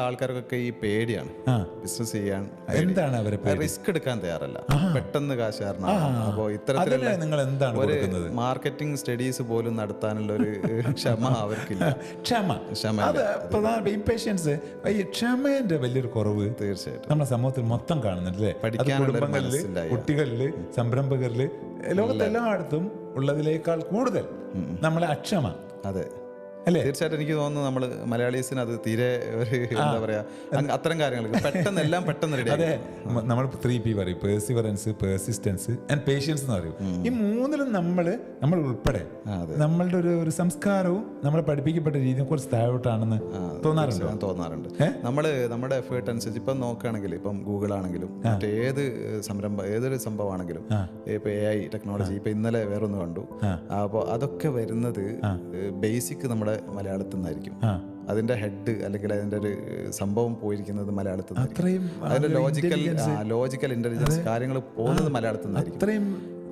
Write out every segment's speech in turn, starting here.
ആൾക്കാർക്കൊക്കെ ഈ പേടിയാണ് ബിസിനസ് ചെയ്യാൻ. എന്താണ് അവരെ റിസ്ക് എടുക്കാൻ തയ്യാറല്ല, പെട്ടെന്ന് കാശ് കാരണം. അപ്പോൾ അതിന് ഇത്തരത്തിലുള്ള നിങ്ങൾ എന്താണ് ഒരു കൊടുക്കുന്നത്? മാർക്കറ്റിംഗ് സ്റ്റഡീസ് പോലും നടത്താനുള്ള ഒരു ക്ഷമ അവർക്കില്ല. ക്ഷമ അത് പ്രധാന ഇംപേഷ്യൻസ്. ഈ ക്ഷമേന്റെ വലിയൊരു കുറവ് തീർച്ചയായിട്ടും നമ്മുടെ സമൂഹത്തിൽ മൊത്തം കാണുന്നുണ്ട് അല്ലേ? പഠിക്കാനുള്ള ഒരു കുടുംബങ്ങളില്, മനസ്സില്ലായ്മ. കുട്ടികളില്, സംരംഭകരില്, ലോകത്തെല്ലായിടത്തും ഉള്ളതിനേക്കാൾ കൂടുതൽ നമ്മളെ അക്ഷമ. അതെ അല്ലേ? തീർച്ചയായിട്ടും എനിക്ക് തോന്നുന്നു നമ്മൾ മലയാളീസിന് അത് തീരെ ഒരു എന്താ പറയാ, അത്തരം കാര്യങ്ങൾക്ക് പെട്ടെന്ന് എല്ലാം പെട്ടെന്ന് റെഡി. അതെ, നമ്മൾ 3P പറയും: പെർസിവറൻസ്, പെർസിസ്റ്റൻസ് ആൻഡ് പേഷ്യൻസ് എന്ന് പറയും. ഈ മൂന്നിലും നമ്മൾ ഉൾപ്പെടെ നമ്മളുടെ ഒരു സംസ്കാരവും നമ്മളെ പഠിപ്പിക്കപ്പെട്ട രീതിയും കുറച്ച് താഴോട്ടാണെന്ന് തോന്നാറുണ്ട്. നമ്മുടെ എഫേർട്ട് അനുസരിച്ച് ഇപ്പം നോക്കുകയാണെങ്കിൽ, ഇപ്പം ഗൂഗിൾ ആണെങ്കിലും ഏതൊരു സംഭവമാണെങ്കിലും, ഇപ്പൊ AI ടെക്നോളജി, ഇപ്പൊ ഇന്നലെ വേറൊന്ന് കണ്ടു. അപ്പോൾ അതൊക്കെ വരുന്നത് ബേസിക് നമ്മുടെ മലയാളത്തിൽ നിന്നായിരിക്കും. അതിന്റെ ഹെഡ് അല്ലെങ്കിൽ അതിന്റെ ഒരു സംഭവം പോയിരിക്കുന്നത് മലയാളത്തിൽ നിന്നായിരിക്കും. അതിന്റെ ലോജിക്കൽ ഇന്റലിജൻസ് കാര്യങ്ങൾ പോകുന്നത് മലയാളത്തിൽ നിന്നായിരിക്കും.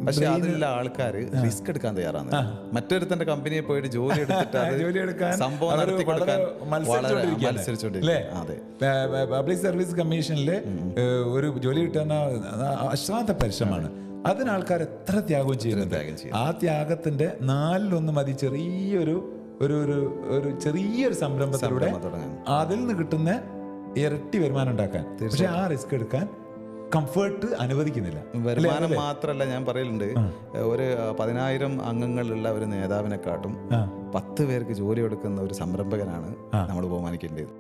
പക്ഷെ അതിലുള്ള ആൾക്കാർ റിസ്ക് എടുക്കാൻ തയ്യാറാണ്. മറ്റൊരുത്തന്റെ കമ്പനിയെ പോയിട്ട് ജോലി എടുത്തിട്ട് സംഭവം നടത്തി കൊടുക്കാൻ പബ്ലിക് സർവീസ് കമ്മീഷനിലെ ഒരു ജോലി കിട്ടാൻ അശ്രാന്ത പരിശ്രമമാണ്. അതിന് ആൾക്കാർ എത്ര ത്യാഗവും ചെയ്യുന്നുണ്ട്. ആ ത്യാഗത്തിന്റെ 4/1 മതി ചെറിയൊരു സംരംഭത്തിലൂടെ അതിൽ നിന്ന് കിട്ടുന്ന ഇരട്ടി വരുമാനം ഉണ്ടാക്കാൻ. പക്ഷെ ആ റിസ്ക് എടുക്കാൻ കംഫർട്ട് അനുവദിക്കുന്നില്ല. വരുമാനം മാത്രമല്ല, ഞാൻ പറയലുണ്ട്, ഒരു 10,000 അംഗങ്ങളുള്ള ഒരു നേതാവിനെക്കാട്ടും 10 പേർക്ക് ജോലി കൊടുക്കുന്ന ഒരു സംരംഭകനാണ് നമ്മൾ ബഹുമാനിക്കേണ്ടത്.